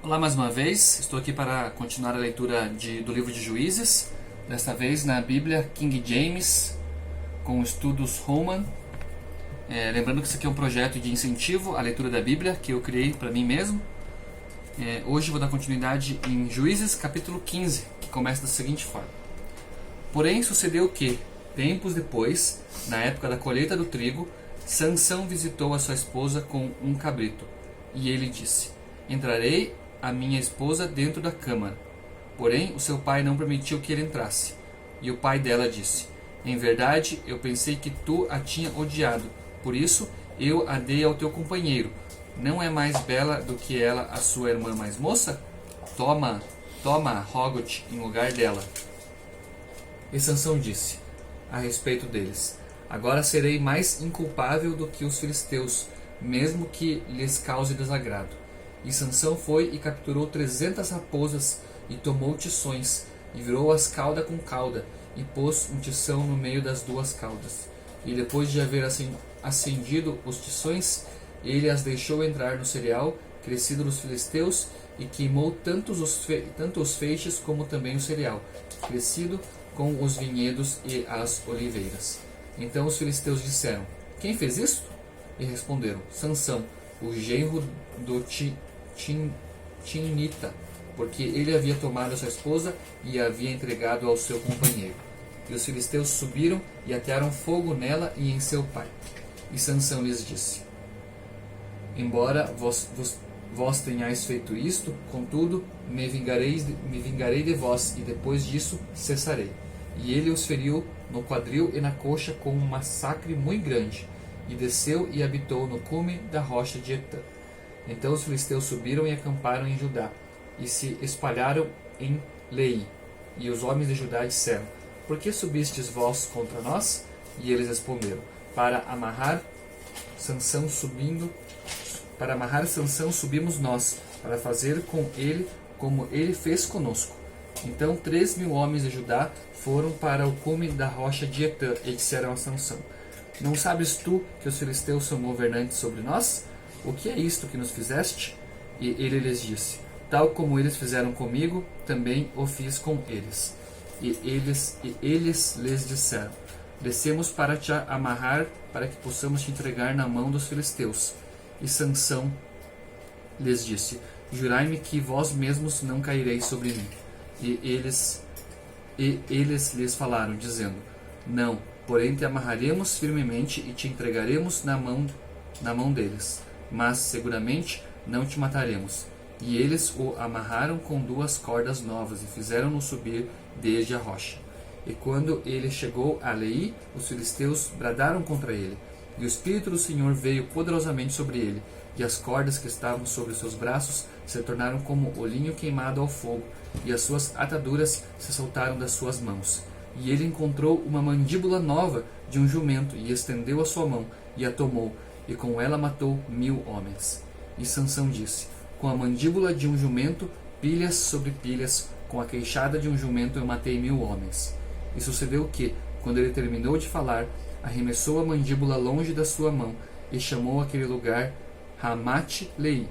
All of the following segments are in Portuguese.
Olá mais uma vez, estou aqui para continuar a leitura do livro de Juízes, desta vez na Bíblia King James, com estudos Holman. Lembrando que isso aqui é um projeto de incentivo à leitura da Bíblia que eu criei para mim mesmo. Hoje vou dar continuidade em Juízes capítulo 15, que começa da seguinte forma. Porém sucedeu que, tempos depois, na época da colheita do trigo, Sansão visitou a sua esposa com um cabrito, e ele disse: Entrarei a minha esposa dentro da câmara. Porém, o seu pai não permitiu que ele entrasse. E o pai dela disse: Em verdade, eu pensei que tu a tinha odiado. Por isso, eu a dei ao teu companheiro. Não é mais bela do que ela a sua irmã mais moça? Toma, rogo-te em lugar dela. E Sansão disse a respeito deles: Agora serei mais inculpável do que os filisteus, mesmo que lhes cause desagrado. E Sansão foi e capturou 300 raposas, e tomou tições, e virou-as cauda com cauda, e pôs um tição no meio das duas caudas. E depois de haver acendido os tições, ele as deixou entrar no cereal, crescido dos filisteus, e queimou tanto os feixes como também o cereal, crescido com os vinhedos e as oliveiras. Então os filisteus disseram: Quem fez isto? E responderam: Sansão, o genro do Timnita, porque ele havia tomado a sua esposa e a havia entregado ao seu companheiro. E os filisteus subiram e atearam fogo nela e em seu pai. E Sansão lhes disse: Embora vós tenhais feito isto, contudo me vingarei de vós, e depois disso cessarei. E ele os feriu no quadril e na coxa com um massacre muito grande, e desceu e habitou no cume da rocha de Etã. Então os filisteus subiram e acamparam em Judá, e se espalharam em Leí. E os homens de Judá disseram: Por que subistes vós contra nós? E eles responderam: Para amarrar Sansão subimos nós, para fazer com ele como ele fez conosco. Então 3.000 homens de Judá foram para o cume da rocha de Etã e disseram a Sansão: Não sabes tu que os filisteus são governantes sobre nós? O que é isto que nos fizeste? E ele lhes disse: Tal como eles fizeram comigo, também o fiz com eles. E eles lhes disseram: Descemos para te amarrar, para que possamos te entregar na mão dos filisteus. E Sansão lhes disse: Jurai-me que vós mesmos não caireis sobre mim. E eles lhes falaram, dizendo: Não, porém te amarraremos firmemente e te entregaremos na mão deles, mas seguramente não te mataremos. E eles o amarraram com 2 cordas novas e fizeram-no subir desde a rocha. E quando ele chegou a Leí, os filisteus bradaram contra ele, e o Espírito do Senhor veio poderosamente sobre ele, e as cordas que estavam sobre seus braços se tornaram como olhinho queimado ao fogo, e as suas ataduras se soltaram das suas mãos. E ele encontrou uma mandíbula nova de um jumento, e estendeu a sua mão, e a tomou, e com ela matou 1.000 homens. E Sansão disse: Com a mandíbula de um jumento, pilhas sobre pilhas, com a queixada de um jumento eu matei 1.000 homens. E sucedeu que, quando ele terminou de falar, arremessou a mandíbula longe da sua mão, e chamou aquele lugar Ramate-Leí.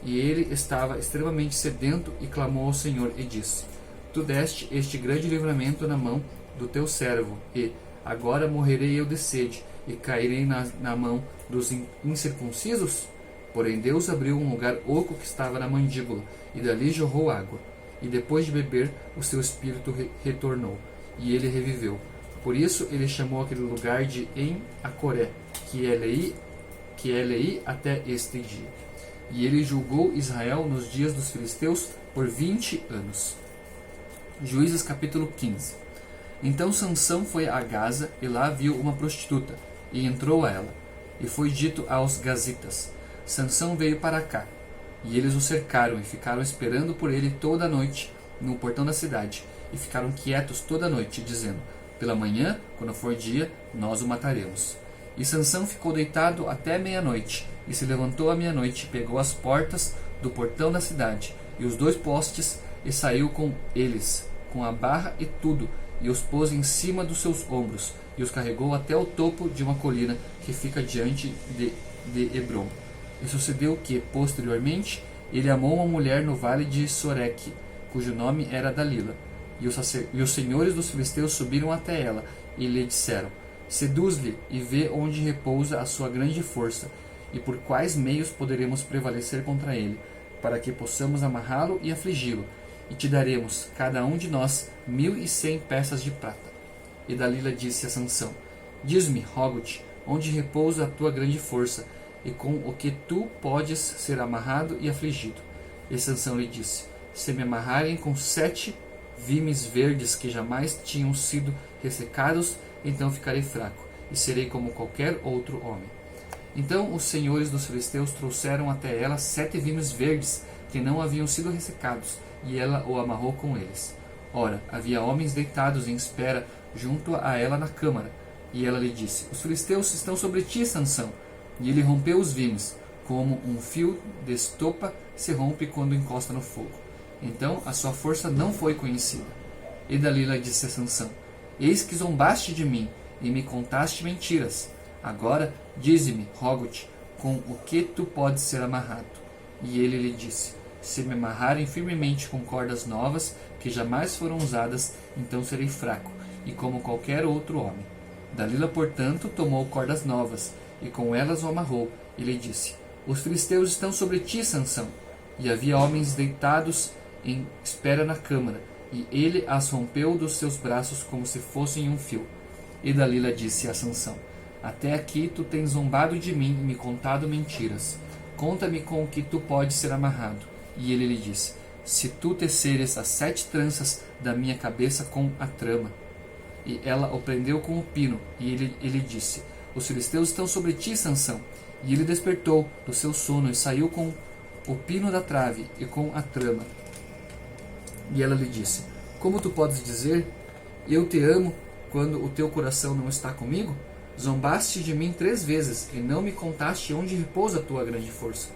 E ele estava extremamente sedento, e clamou ao Senhor, e disse: Tu deste este grande livramento na mão do teu servo, e agora morrerei eu de sede, e cairei na mão dos incircuncisos? Porém Deus abriu um lugar oco que estava na mandíbula, e dali jorrou água. E depois de beber, o seu espírito retornou, e ele reviveu. Por isso ele chamou aquele lugar de En-Acoré, que é Leí até este dia. E ele julgou Israel nos dias dos filisteus por 20 anos. Juízes capítulo 15. Então Sansão foi a Gaza, e lá viu uma prostituta, e entrou a ela. E foi dito aos gazitas: Sansão veio para cá. E eles o cercaram, e ficaram esperando por ele toda a noite no portão da cidade. E ficaram quietos toda a noite, dizendo: Pela manhã, quando for dia, nós o mataremos. E Sansão ficou deitado até meia-noite, e se levantou à meia-noite, pegou as portas do portão da cidade, e os 2 postes, e saiu com eles, com a barra e tudo, e os pôs em cima dos seus ombros, e os carregou até o topo de uma colina que fica diante de Hebrom. E sucedeu que, posteriormente, Ele amou uma mulher no vale de Soreque, cujo nome era Dalila. E os senhores dos filisteus subiram até ela e lhe disseram: seduz-lhe e vê onde repousa a sua grande força, e por quais meios poderemos prevalecer contra ele, para que possamos amarrá-lo e afligi-lo, e te daremos, cada um de nós, 1.100 peças de prata. E Dalila disse a Sansão: diz-me, rogo-te, onde repousa a tua grande força, e com o que tu podes ser amarrado e afligido. E Sansão lhe disse: se me amarrarem com 7 vimes verdes que jamais tinham sido ressecados, então ficarei fraco, e serei como qualquer outro homem. Então os senhores dos filisteus trouxeram até ela 7 vimes verdes que não haviam sido ressecados, e ela o amarrou com eles. Ora, havia homens deitados em espera junto a ela na câmara. E ela lhe disse: os filisteus estão sobre ti, Sansão. E ele rompeu os vimes, como um fio de estopa se rompe quando encosta no fogo. Então a sua força não foi conhecida. E Dalila disse a Sansão: eis que zombaste de mim, e me contaste mentiras. Agora, dize-me, rogo-te, com o que tu podes ser amarrado. E ele lhe disse: se me amarrarem firmemente com cordas novas, que jamais foram usadas, então serei fraco, e como qualquer outro homem. Dalila, portanto, tomou cordas novas, e com elas o amarrou, e lhe disse: os filisteus estão sobre ti, Sansão. E havia homens deitados em espera na câmara, e ele as rompeu dos seus braços como se fossem um fio. E Dalila disse a Sansão: até aqui tu tens zombado de mim e me contado mentiras. Conta-me com o que tu podes ser amarrado. E ele lhe disse: se tu teceres as 7 tranças da minha cabeça com a trama. E ela o prendeu com o pino, e ele disse: os filisteus estão sobre ti, Sansão. E ele despertou do seu sono e saiu com o pino da trave e com a trama. E ela lhe disse: como tu podes dizer, eu te amo, quando o teu coração não está comigo? Zombaste de mim 3 vezes, e não me contaste onde repousa a tua grande força.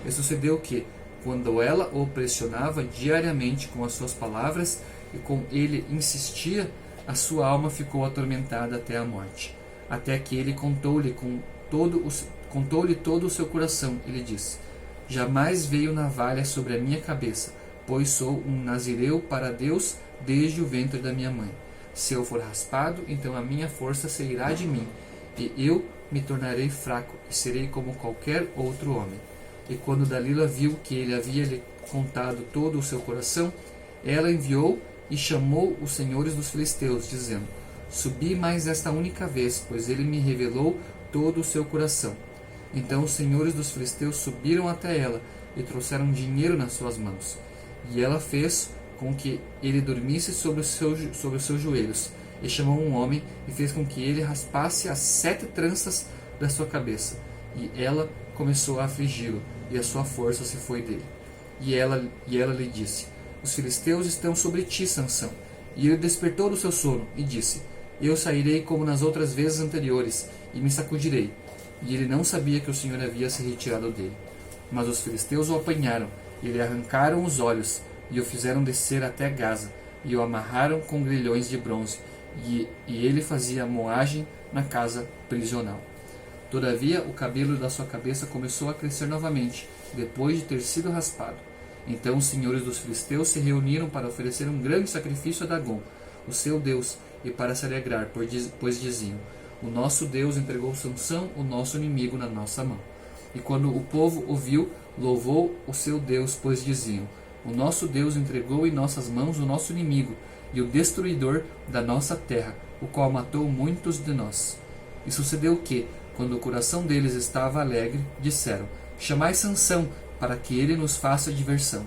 E sucedeu que, quando ela o pressionava diariamente com as suas palavras, e com ele insistia, a sua alma ficou atormentada até a morte. Até que ele contou-lhe todo o seu coração, e lhe disse: jamais veio navalha sobre a minha cabeça, pois sou um nazireu para Deus desde o ventre da minha mãe. Se eu for raspado, então a minha força se irá de mim, e eu me tornarei fraco, e serei como qualquer outro homem. E quando Dalila viu que ele havia lhe contado todo o seu coração, ela enviou e chamou os senhores dos filisteus, dizendo: subi mais esta única vez, pois ele me revelou todo o seu coração. Então os senhores dos filisteus subiram até ela e trouxeram dinheiro nas suas mãos. E ela fez com que ele dormisse sobre os seus joelhos, e chamou um homem e fez com que ele raspasse as 7 tranças da sua cabeça. E ela começou a afligi-lo, e a sua força se foi dele. E ela lhe disse: os filisteus estão sobre ti, Sansão. E ele despertou do seu sono e disse: eu sairei como nas outras vezes anteriores, e me sacudirei. E ele não sabia que o Senhor havia se retirado dele. Mas os filisteus o apanharam, e lhe arrancaram os olhos, e o fizeram descer até Gaza, e o amarraram com grilhões de bronze, e ele fazia moagem na casa prisional. Todavia o cabelo da sua cabeça começou a crescer novamente, depois de ter sido raspado. Então os senhores dos filisteus se reuniram para oferecer um grande sacrifício a Dagom, o seu Deus, e para se alegrar, pois diziam: o nosso Deus entregou Sansão, o nosso inimigo, na nossa mão. E quando o povo o viu, louvou o seu Deus, pois diziam: o nosso Deus entregou em nossas mãos o nosso inimigo, e o destruidor da nossa terra, o qual matou muitos de nós. E sucedeu que, quando o coração deles estava alegre, disseram: chamai Sansão, para que ele nos faça diversão.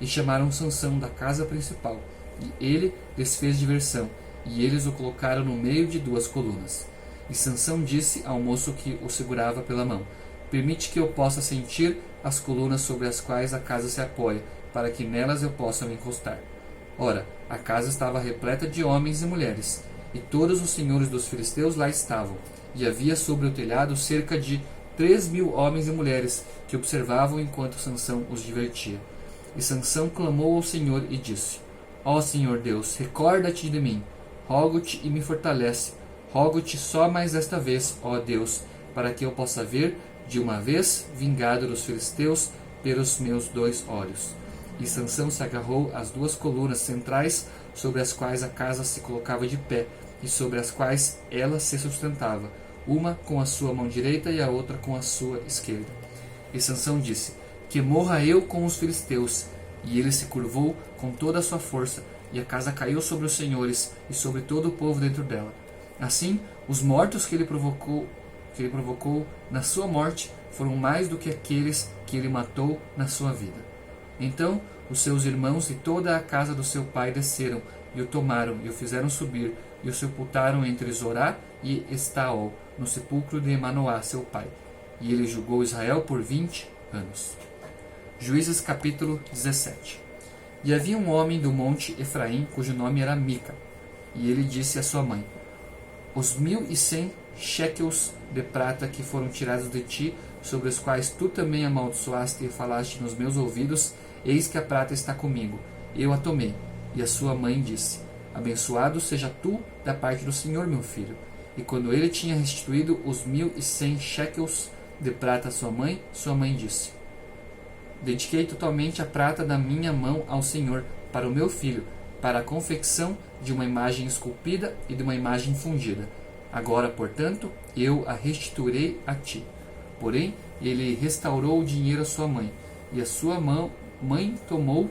E chamaram Sansão da casa principal, e ele lhes fez diversão, e eles o colocaram no meio de 2 colunas. E Sansão disse ao moço que o segurava pela mão: permite que eu possa sentir as colunas sobre as quais a casa se apoia, para que nelas eu possa me encostar. Ora, a casa estava repleta de homens e mulheres, e todos os senhores dos filisteus lá estavam, e havia sobre o telhado cerca de 3.000 homens e mulheres que observavam enquanto Sansão os divertia. E Sansão clamou ao Senhor e disse: ó Senhor Deus, recorda-te de mim, rogo-te e me fortalece, rogo-te só mais esta vez, ó Deus, para que eu possa ver, de uma vez vingado dos filisteus, pelos meus 2 olhos. E Sansão se agarrou às 2 colunas centrais sobre as quais a casa se colocava de pé e sobre as quais ela se sustentava, uma com a sua mão direita e a outra com a sua esquerda. E Sansão disse: que morra eu com os filisteus. E ele se curvou com toda a sua força, e a casa caiu sobre os senhores e sobre todo o povo dentro dela. Assim, os mortos que ele provocou na sua morte foram mais do que aqueles que ele matou na sua vida. Então os seus irmãos e toda a casa do seu pai desceram e o tomaram e o fizeram subir e o sepultaram entre Zorá e Estaol, no sepulcro de Manoá, seu pai. E ele julgou Israel por 20 anos. Juízes capítulo 17. E havia um homem do monte Efraim, cujo nome era Mica. E ele disse à sua mãe: os 1.100 shekels de prata que foram tirados de ti, sobre os quais tu também amaldiçoaste e falaste nos meus ouvidos, eis que a prata está comigo. Eu a tomei. E a sua mãe disse: abençoado seja tu da parte do Senhor, meu filho. E quando ele tinha restituído os 1.100 shekels de prata à sua mãe disse: dediquei totalmente a prata da minha mão ao Senhor, para o meu filho, para a confecção de uma imagem esculpida e de uma imagem fundida. Agora, portanto, eu a restituirei a ti. Porém, ele restaurou o dinheiro à sua mãe, e a sua mãe tomou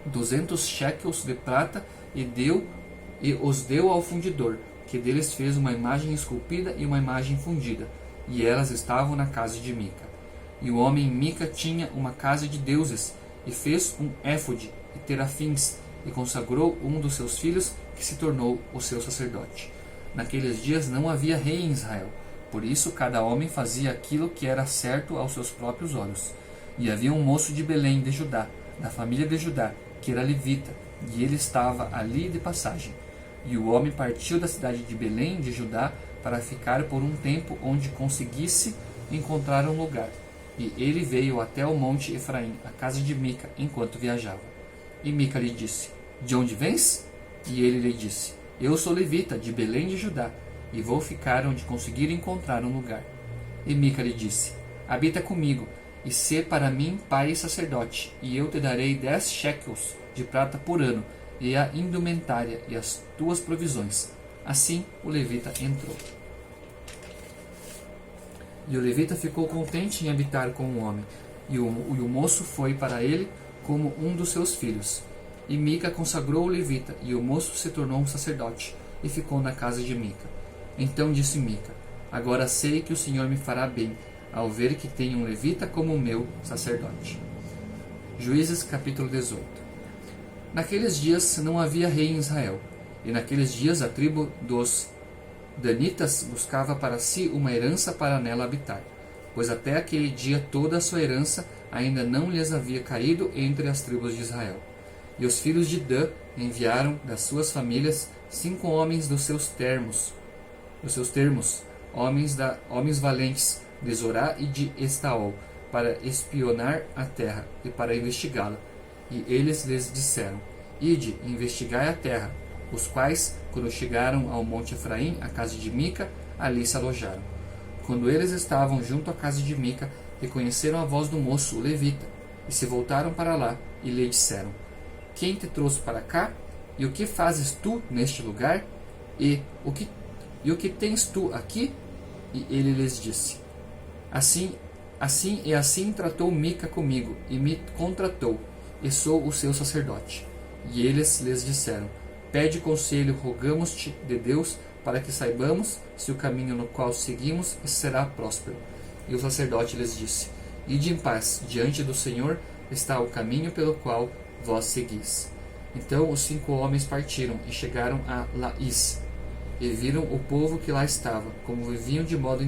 200 shekels de prata e os deu ao fundidor, que deles fez uma imagem esculpida e uma imagem fundida, e elas estavam na casa de Mica. E o homem Mica tinha uma casa de deuses, e fez um éfode e terafins, e consagrou um dos seus filhos, que se tornou o seu sacerdote. Naqueles dias não havia rei em Israel, por isso cada homem fazia aquilo que era certo aos seus próprios olhos. E havia um moço de Belém de Judá, da família de Judá, que era levita, e ele estava ali de passagem. E o homem partiu da cidade de Belém de Judá para ficar por um tempo onde conseguisse encontrar um lugar. E ele veio até o monte Efraim, a casa de Mica, enquanto viajava. E Mica lhe disse: de onde vens? E ele lhe disse: eu sou levita, de Belém de Judá, e vou ficar onde conseguir encontrar um lugar. E Mica lhe disse: habita comigo, e sê para mim pai e sacerdote, e eu te darei 10 shekels de prata por ano, e a indumentária e as tuas provisões. Assim o levita entrou. E o levita ficou contente em habitar com o homem, e o moço foi para ele como um dos seus filhos. E Mica consagrou o levita, e o moço se tornou um sacerdote, e ficou na casa de Mica. Então disse Mica: agora sei que o Senhor me fará bem, ao ver que tenho um levita como meu sacerdote. Juízes capítulo 18. Naqueles dias não havia rei em Israel, e naqueles dias a tribo dos danitas buscava para si uma herança para nela habitar, pois até aquele dia toda a sua herança ainda não lhes havia caído entre as tribos de Israel. E os filhos de Dan enviaram das suas famílias 5 homens dos seus termos, homens valentes de Zorá e de Estaol, para espionar a terra e para investigá-la. E eles lhes disseram: ide, investigai a terra. Os quais, quando chegaram ao monte Efraim, à casa de Mica, ali se alojaram. Quando eles estavam junto à casa de Mica, reconheceram a voz do moço, o levita, e se voltaram para lá e lhe disseram: quem te trouxe para cá? E o que fazes tu neste lugar? E o que tens tu aqui? E ele lhes disse: assim tratou Mica comigo, e me contratou, e sou o seu sacerdote. E eles lhes disseram: pede conselho, rogamos-te de Deus, para que saibamos se o caminho no qual seguimos será próspero. E o sacerdote lhes disse: ide em paz, diante do Senhor está o caminho pelo qual vós seguis. Então os 5 homens partiram e chegaram a Laís, e viram o povo que lá estava, como viviam de modo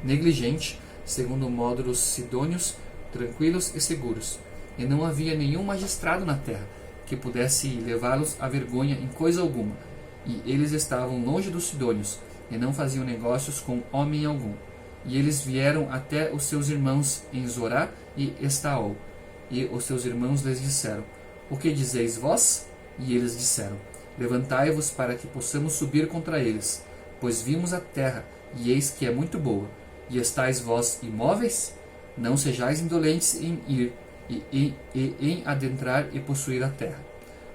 negligente, segundo o modo dos sidônios, tranquilos e seguros. E não havia nenhum magistrado na terra que pudesse levá-los à vergonha em coisa alguma. E eles estavam longe dos sidônios, e não faziam negócios com homem algum. E eles vieram até os seus irmãos em Zorá e Estaol. E os seus irmãos lhes disseram: o que dizeis vós? E eles disseram: levantai-vos para que possamos subir contra eles, pois vimos a terra, e eis que é muito boa. E estáis vós imóveis? Não sejais indolentes em ir e em adentrar e possuir a terra.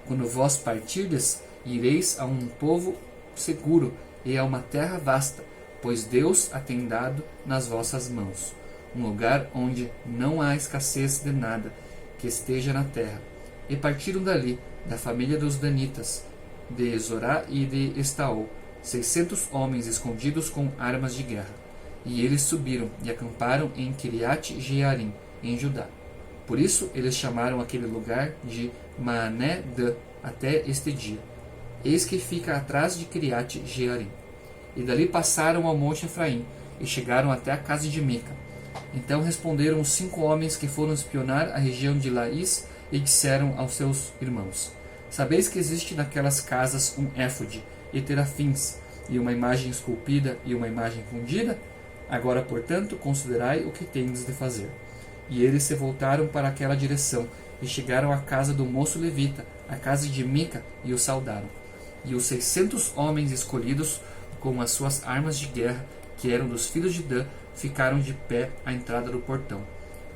Quando vós partirdes, ireis a um povo seguro e a uma terra vasta, pois Deus a tem dado nas vossas mãos, um lugar onde não há escassez de nada que esteja na terra. E partiram dali, da família dos Danitas, de Zorá e de Estaol, 600 homens escondidos com armas de guerra. E eles subiram e acamparam em Kiriat Jearim, em Judá. Por isso eles chamaram aquele lugar de Maané-dã até este dia. Eis que fica atrás de Kiriat Jearim. E dali passaram ao monte Efraim, e chegaram até a casa de Mica. Então responderam os 5 homens que foram espionar a região de Laís, e disseram aos seus irmãos: Sabeis que existe naquelas casas um éfode, e terafins, e uma imagem esculpida e uma imagem fundida? Agora, portanto, considerai o que tendes de fazer. E eles se voltaram para aquela direção, e chegaram à casa do moço levita, à casa de Mica, e o saudaram. E os 600 homens escolhidos, com as suas armas de guerra, que eram dos filhos de Dan, ficaram de pé à entrada do portão.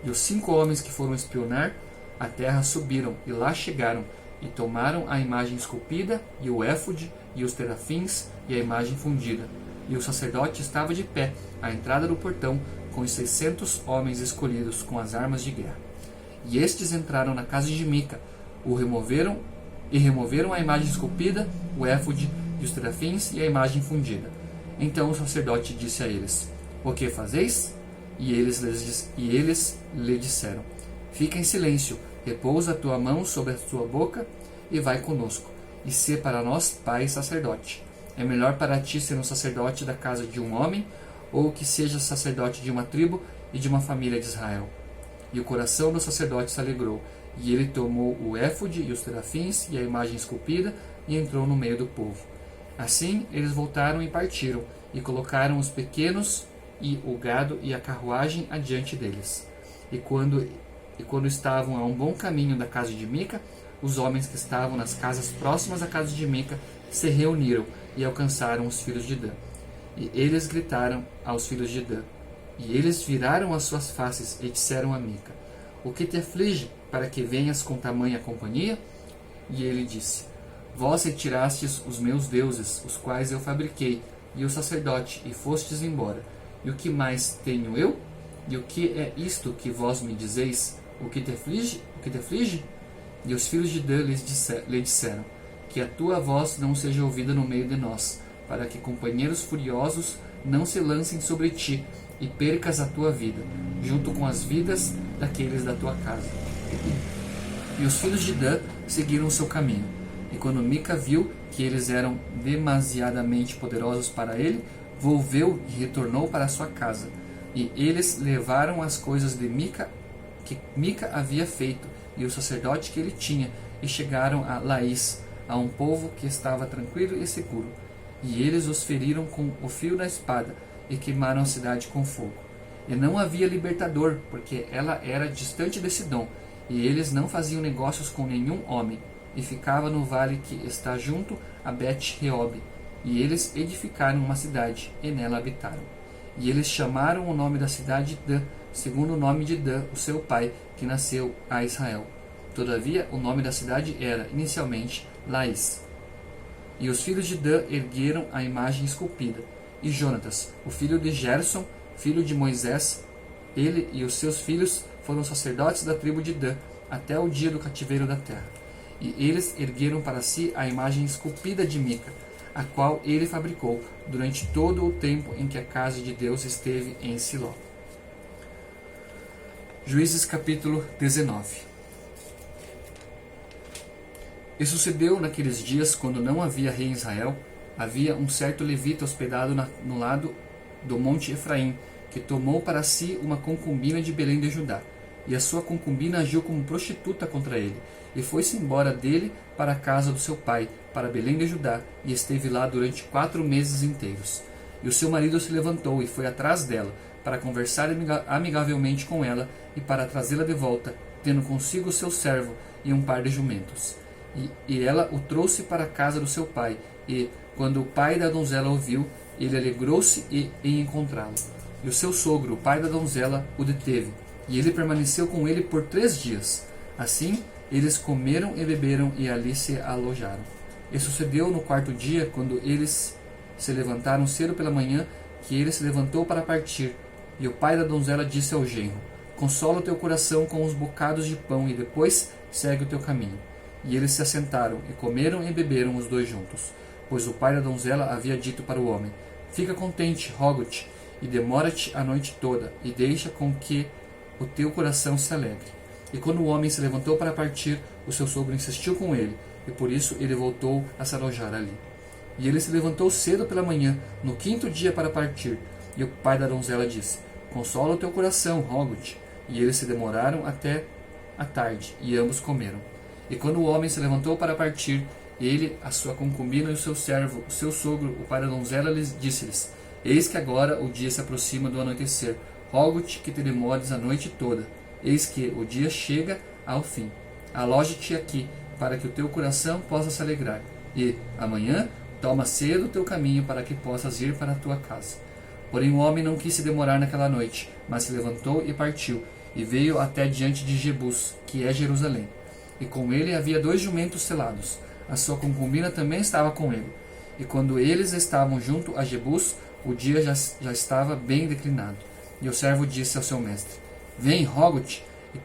E os 5 homens que foram espionar a terra subiram, e lá chegaram, e tomaram a imagem esculpida, e o éfode, e os terafins, e a imagem fundida. E o sacerdote estava de pé à entrada do portão, com os 600 homens escolhidos com as armas de guerra. E estes entraram na casa de Mica, removeram a imagem esculpida, o éfode e os terafins e a imagem fundida. Então o sacerdote disse a eles: O que fazeis? E eles lhe disseram: Fica em silêncio, repousa a tua mão sobre a tua boca e vai conosco, e sê para nós pai e sacerdote. É melhor para ti ser um sacerdote da casa de um homem, ou que seja sacerdote de uma tribo e de uma família de Israel. E o coração do sacerdote se alegrou, e ele tomou o éfode e os terafins e a imagem esculpida e entrou no meio do povo. Assim eles voltaram e partiram, e colocaram os pequenos e o gado e a carruagem adiante deles. E quando estavam a um bom caminho da casa de Mica, os homens que estavam nas casas próximas à casa de Mica se reuniram e alcançaram os filhos de Dan. E eles gritaram aos filhos de Dan. E eles viraram as suas faces e disseram a Mica: O que te aflige, para que venhas com tamanha companhia? E ele disse: Vós retirastes os meus deuses, os quais eu fabriquei, e o sacerdote, e fostes embora. E o que mais tenho eu? E o que é isto que vós me dizeis? O que te aflige? O que te aflige? E os filhos de Dan lhe disseram: Que a tua voz não seja ouvida no meio de nós, para que companheiros furiosos não se lancem sobre ti, e percas a tua vida, junto com as vidas daqueles da tua casa. E os filhos de Dan seguiram o seu caminho. E quando Mica viu que eles eram demasiadamente poderosos para ele, volveu e retornou para sua casa. E eles levaram as coisas de Mica, que Mica havia feito, e o sacerdote que ele tinha, e chegaram a Laís, a um povo que estava tranquilo e seguro. E eles os feriram com o fio da espada, e queimaram a cidade com fogo. E não havia libertador, porque ela era distante de Sidom, e eles não faziam negócios com nenhum homem, e ficava no vale que está junto a Bet-Reob. E eles edificaram uma cidade, e nela habitaram. E eles chamaram o nome da cidade Dan, segundo o nome de Dan, o seu pai, que nasceu a Israel. Todavia, o nome da cidade era, inicialmente, Laís. E os filhos de Dan ergueram a imagem esculpida. E Jonatas, o filho de Gerson, filho de Moisés, ele e os seus filhos foram sacerdotes da tribo de Dan, até o dia do cativeiro da terra. E eles ergueram para si a imagem esculpida de Mica, a qual ele fabricou durante todo o tempo em que a casa de Deus esteve em Siló. Juízes capítulo 19. E sucedeu naqueles dias, quando não havia rei em Israel, havia um certo levita hospedado no lado do monte Efraim, que tomou para si uma concubina de Belém de Judá. E a sua concubina agiu como prostituta contra ele, e foi-se embora dele para a casa do seu pai, para Belém de Judá, e esteve lá durante 4 meses inteiros. E o seu marido se levantou e foi atrás dela, para conversar amigavelmente com ela, e para trazê-la de volta, tendo consigo o seu servo e um par de jumentos. E ela o trouxe para a casa do seu pai, e, quando o pai da donzela o viu, ele alegrou-se em encontrá-lo. E o seu sogro, o pai da donzela, o deteve. E ele permaneceu com ele por 3 dias. Assim, eles comeram e beberam e ali se alojaram. E sucedeu no 4º dia, quando eles se levantaram cedo pela manhã, que ele se levantou para partir. E o pai da donzela disse ao genro: Consola o teu coração com os bocados de pão e depois segue o teu caminho. E eles se assentaram e comeram e beberam os 2 juntos. Pois o pai da donzela havia dito para o homem: Fica contente, rogo-te, e demora-te a noite toda, e deixa com que o teu coração se alegre. E quando o homem se levantou para partir, o seu sogro insistiu com ele, e por isso ele voltou a se alojar ali. E ele se levantou cedo pela manhã, no 5º dia para partir. E o pai da donzela disse: Consola o teu coração, rogo-te. E eles se demoraram até a tarde, e ambos comeram. E quando o homem se levantou para partir, ele, a sua concubina e o seu servo, o seu sogro, o pai da donzela, disse-lhes: Eis que agora o dia se aproxima do anoitecer. Rogo-te que te demores a noite toda. Eis que o dia chega ao fim. Aloja-te aqui, para que o teu coração possa se alegrar. E, amanhã, toma cedo o teu caminho, para que possas ir para a tua casa. Porém o homem não quis se demorar naquela noite, mas se levantou e partiu, e veio até diante de Jebus, que é Jerusalém. E com ele havia 2 jumentos selados. A sua concubina também estava com ele. E quando eles estavam junto a Jebus, o dia já estava bem declinado. E o servo disse ao seu mestre: Vem, rogo-te, e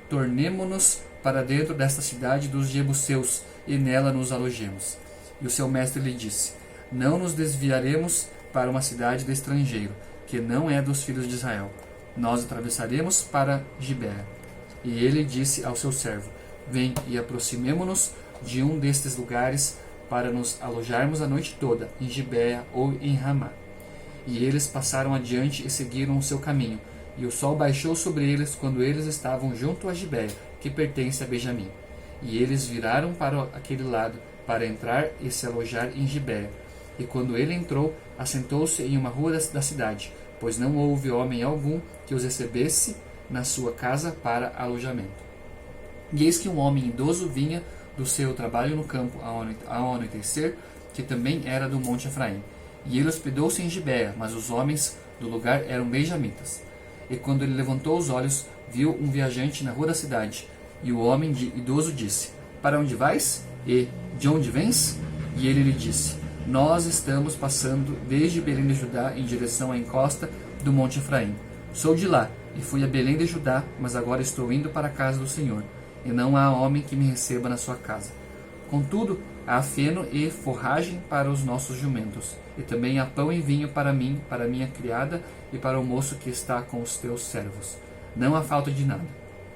tornemo-nos para dentro desta cidade dos Jebuseus, e nela nos alojemos. E o seu mestre lhe disse: Não nos desviaremos para uma cidade de estrangeiro, que não é dos filhos de Israel. Nós atravessaremos para Gibeá. E ele disse ao seu servo: Vem e aproximemo-nos de um destes lugares, para nos alojarmos a noite toda, em Gibeá ou em Ramá. E eles passaram adiante e seguiram o seu caminho. E o sol baixou sobre eles quando eles estavam junto a Gibeá, que pertence a Benjamim. E eles viraram para aquele lado, para entrar e se alojar em Gibeá. E quando ele entrou, assentou-se em uma rua da cidade, pois não houve homem algum que os recebesse na sua casa para alojamento. E eis que um homem idoso vinha do seu trabalho no campo ao anoitecer, que também era do monte Efraim. E ele hospedou-se em Gibeá, mas os homens do lugar eram benjamitas. E quando ele levantou os olhos, viu um viajante na rua da cidade. E o homem idoso disse: Para onde vais? E de onde vens? E ele lhe disse: Nós estamos passando desde Belém de Judá em direção à encosta do monte Efraim. Sou de lá, e fui a Belém de Judá, mas agora estou indo para a casa do Senhor, e não há homem que me receba na sua casa. Contudo, há feno e forragem para os nossos jumentos, e também há pão e vinho para mim, para minha criada e para o moço que está com os teus servos. Não há falta de nada.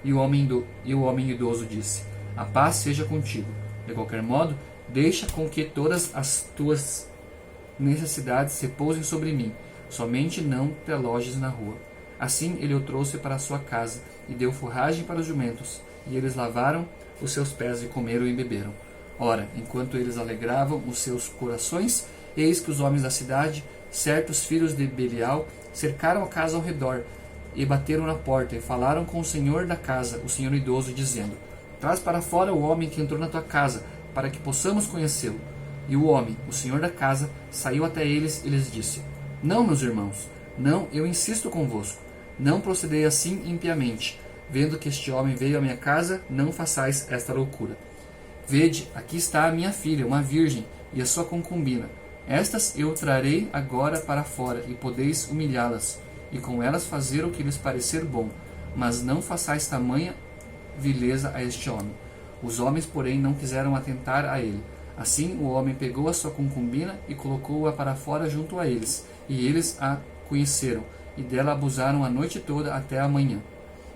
E o homem idoso disse: A paz seja contigo. De qualquer modo, deixa com que todas as tuas necessidades repousem sobre mim, somente não te alojes na rua. Assim ele o trouxe para a sua casa, e deu forragem para os jumentos, e eles lavaram os seus pés e comeram e beberam. Ora, enquanto eles alegravam os seus corações, eis que os homens da cidade, certos filhos de Belial, cercaram a casa ao redor, e bateram na porta, e falaram com o senhor da casa, o senhor idoso, dizendo: Traz para fora o homem que entrou na tua casa, para que possamos conhecê-lo. E o homem, o senhor da casa, saiu até eles e lhes disse: Não, meus irmãos, não, eu insisto convosco, não procedei assim impiamente. Vendo que este homem veio à minha casa, não façais esta loucura. Vede, aqui está a minha filha, uma virgem, e a sua concubina. Estas eu trarei agora para fora, e podeis humilhá-las, e com elas fazer o que lhes parecer bom. Mas não façais tamanha vileza a este homem. Os homens, porém, não quiseram atentar a ele. Assim o homem pegou a sua concubina e colocou-a para fora junto a eles, e eles a conheceram, e dela abusaram a noite toda até a manhã.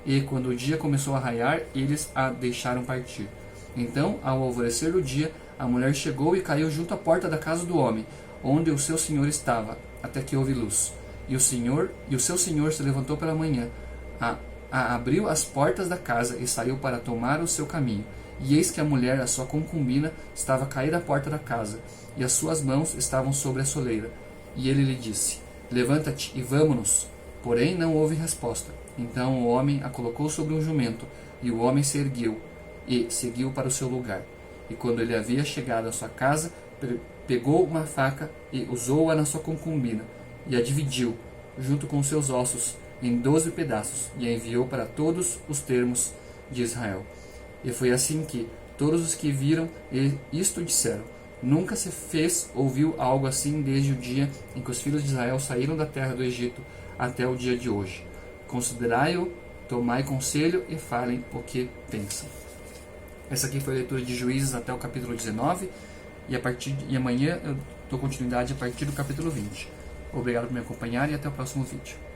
E quando o dia começou a raiar, eles a deixaram partir. Então, ao alvorecer do dia, a mulher chegou e caiu junto à porta da casa do homem, onde o seu senhor estava, até que houve luz. E o seu senhor se levantou pela manhã, abriu as portas da casa e saiu para tomar o seu caminho. E eis que a mulher, a sua concubina, estava caída à porta da casa, e as suas mãos estavam sobre a soleira. E ele lhe disse: Levanta-te e vamo-nos. Porém não houve resposta. Então o homem a colocou sobre um jumento, e o homem se ergueu e seguiu para o seu lugar. E quando ele havia chegado à sua casa, pegou uma faca e usou-a na sua concubina, e a dividiu, junto com seus ossos, em 12 pedaços e a enviou para todos os termos de Israel. E foi assim que todos os que viram isto disseram: nunca se fez ou viu algo assim desde o dia em que os filhos de Israel saíram da terra do Egito até o dia de hoje. Considerai-o, tomai conselho e falem o que pensam. Essa aqui foi a leitura de Juízes até o capítulo 19 e amanhã eu dou continuidade a partir do capítulo 20. Obrigado por me acompanhar e até o próximo vídeo.